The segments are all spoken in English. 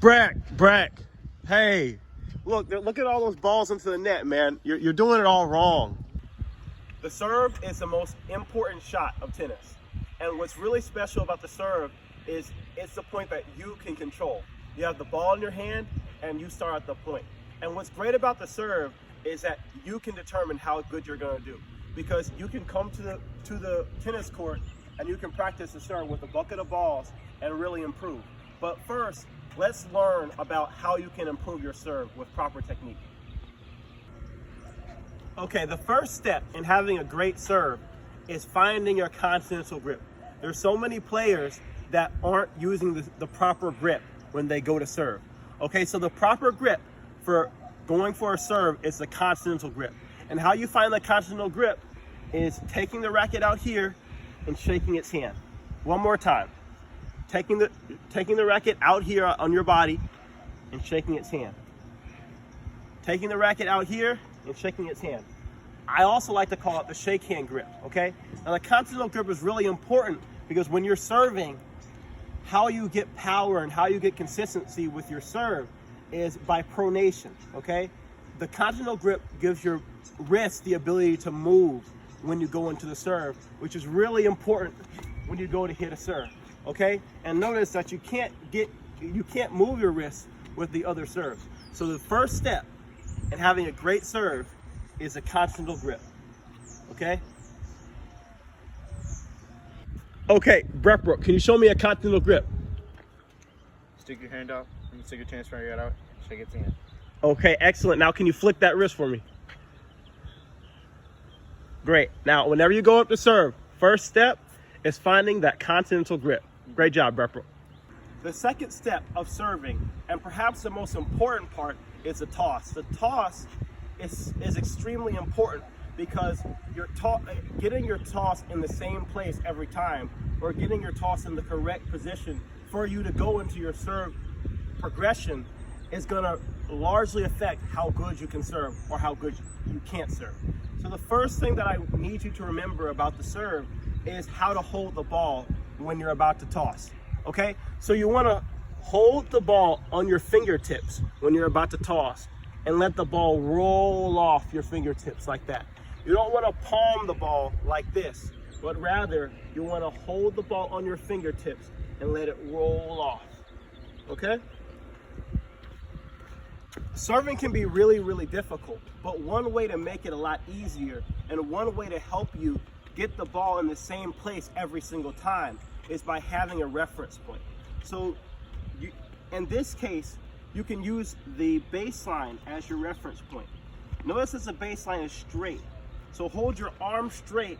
Breck. Hey, look at all those balls into the net, man. You're doing it all wrong. The serve is the most important shot of tennis. And what's really special about the serve is it's the point that you can control. You have the ball in your hand and you start at the point. And what's great about the serve is that you can determine how good you're going to do, because you can come to the tennis court and you can practice the serve with a bucket of balls and really improve. But first, let's learn about how you can improve your serve with proper technique. Okay, the first step in having a great serve is finding your continental grip. There's so many players that aren't using the proper grip when they go to serve. Okay, so the proper grip for going for a serve is the continental grip. And how you find the continental grip is taking the racket out here and shaking its hand. One more time. Taking the racket out here on your body and shaking its hand. Taking the racket out here and shaking its hand. I also like to call it the shake hand grip, okay? Now the continental grip is really important because when you're serving, how you get power and how you get consistency with your serve is by pronation, okay? The continental grip gives your wrist the ability to move when you go into the serve, which is really important when you go to hit a serve, okay? And notice that you can't move your wrist with the other serves. So the first step in having a great serve is a continental grip, okay? Okay, Brett, can you show me a continental grip? Stick your hand out, and stick your tennis racket out, shake its hand. Okay, excellent. Now can you flick that wrist for me? Great. Now, whenever you go up to serve, first step is finding that continental grip. Great job, Brett. The second step of serving, and perhaps the most important part, is the toss. The toss is extremely important because getting your toss in the same place every time, or getting your toss in the correct position for you to go into your serve progression, is going to largely affect how good you can serve or how good you can't serve. So the first thing that I need you to remember about the serve is how to hold the ball when you're about to toss, okay? So you want to hold the ball on your fingertips when you're about to toss and let the ball roll off your fingertips like that. You don't want to palm the ball like this, but rather you want to hold the ball on your fingertips and let it roll off, okay? Serving can be really, really difficult, but one way to make it a lot easier and one way to help you get the ball in the same place every single time is by having a reference point. So in this case, you can use the baseline as your reference point. Notice that the baseline is straight. So hold your arm straight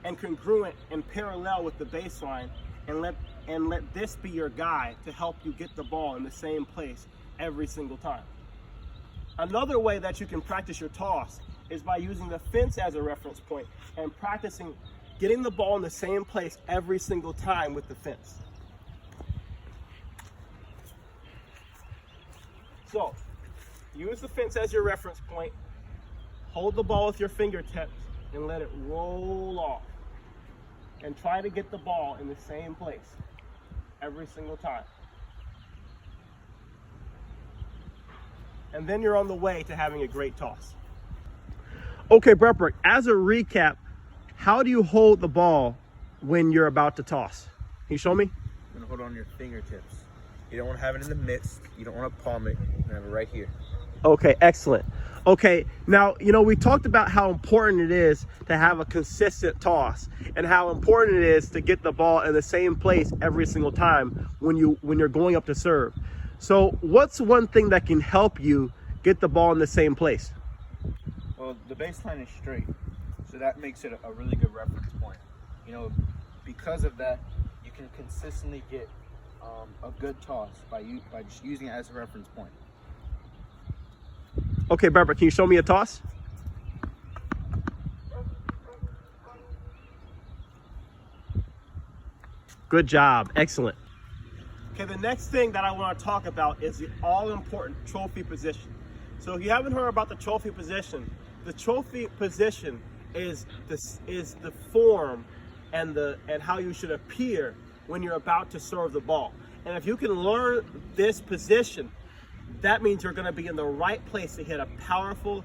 and congruent and parallel with the baseline, and let this be your guide to help you get the ball in the same place every single time. Another way that you can practice your toss is by using the fence as a reference point and practicing getting the ball in the same place every single time with the fence. So, use the fence as your reference point, hold the ball with your fingertips, and let it roll off. And try to get the ball in the same place every single time. And then you're on the way to having a great toss. Okay, Brett, as a recap, how do you hold the ball when you're about to toss? Can you show me? You're gonna hold it on your fingertips. You don't want to have it in the midst. You don't want to palm it. You have it right here. Okay, excellent. Okay, now, we talked about how important it is to have a consistent toss and how important it is to get the ball in the same place every single time when you're going up to serve. So what's one thing that can help you get the ball in the same place? Well, the baseline is straight, so that makes it a really good reference point. Because of that, you can consistently get a good toss by just using it as a reference point. Okay, Barbara, can you show me a toss? Good job, excellent. Okay, the next thing that I want to talk about is the all-important trophy position. So if you haven't heard about the trophy position is the form and how you should appear when you're about to serve the ball. And if you can learn this position, that means you're going to be in the right place to hit a powerful,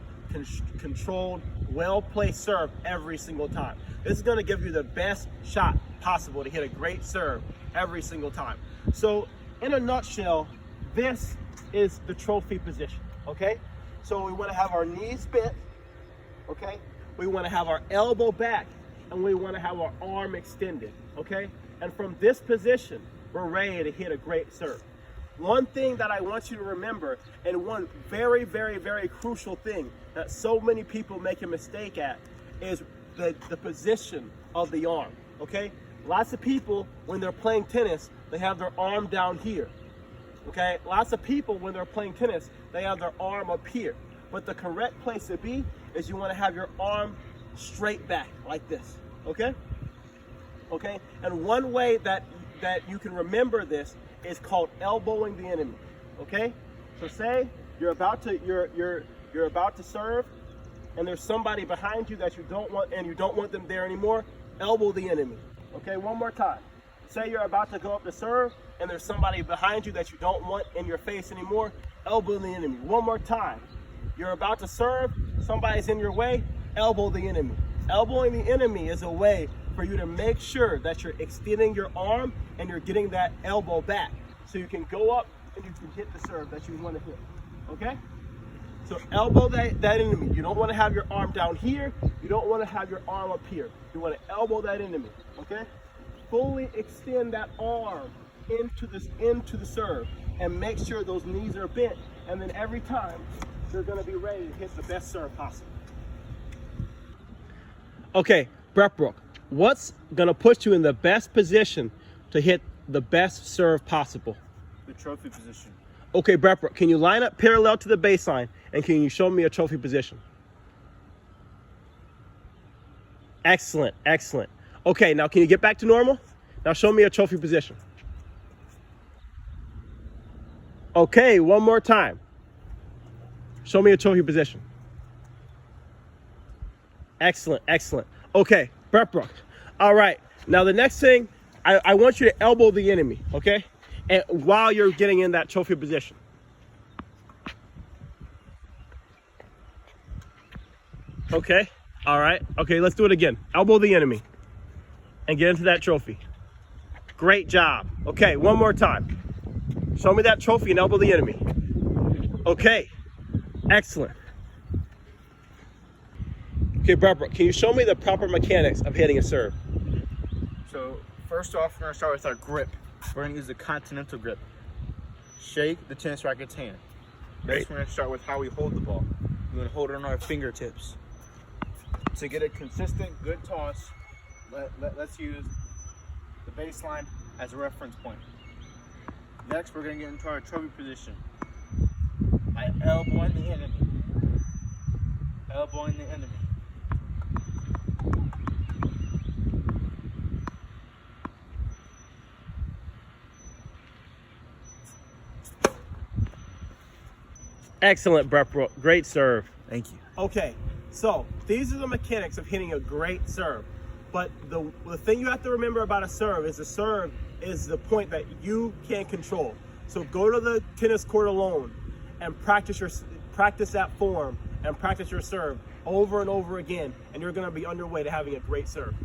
controlled, well-placed serve every single time. This is going to give you the best shot possible to hit a great serve every single time. So in a nutshell, this is the trophy position, okay? So we want to have our knees bent, okay? We want to have our elbow back, and we want to have our arm extended, okay? And from this position, we're ready to hit a great serve. One thing that I want you to remember, and one very, very, very crucial thing that so many people make a mistake at, is the position of the arm, okay? Lots of people, when they're playing tennis, they have their arm down here, okay? Lots of people, when they're playing tennis, they have their arm up here. But the correct place to be is you want to have your arm straight back like this, okay? Okay, and one way that you can remember this is called elbowing the enemy, okay? So say you're about to serve, and there's somebody behind you that you don't want, and you don't want them there anymore. Elbow the enemy, okay? One more time. Say you're about to go up to serve, and there's somebody behind you that you don't want in your face anymore. Elbow the enemy. One more time. You're about to serve, somebody's in your way. Elbow the enemy. Elbowing the enemy is a way for you to make sure that you're extending your arm and you're getting that elbow back, so you can go up and you can hit the serve that you want to hit, okay? So elbow that enemy. You don't want to have your arm down here. You don't want to have your arm up here. You want to elbow that enemy, okay? Fully extend that arm into the serve, and make sure those knees are bent, and then every time you're going to be ready to hit the best serve possible. Okay, Brett, what's going to put you in the best position to hit the best serve possible? The trophy position. Okay, Brett, can you line up parallel to the baseline, and can you show me a trophy position? Excellent, excellent. Okay, now can you get back to normal? Now show me a trophy position. Okay, one more time. Show me a trophy position. Excellent, excellent. Okay, Brett. All right, now the next thing, I want you to elbow the enemy, okay? And while you're getting in that trophy position. Okay, all right. Okay, let's do it again. Elbow the enemy and get into that trophy. Great job. Okay, one more time. Show me that trophy and elbow the enemy. Okay, excellent. Okay, Brett, can you show me the proper mechanics of hitting a serve? So first off, we're going to start with our grip. We're going to use the Continental Grip. Shake the tennis racket's hand. Next, we're going to start with how we hold the ball. We're going to hold it on our fingertips. To get a consistent, good toss, let's use the baseline as a reference point. Next, we're going to get into our trophy position by elbowing the enemy. Elbowing the enemy. Excellent, Brett. Great serve. Thank you. Okay, so these are the mechanics of hitting a great serve. But the thing you have to remember about a serve is the point that you can control. So go to the tennis court alone and practice that form and practice your serve over and over again, and you're going to be on your way to having a great serve.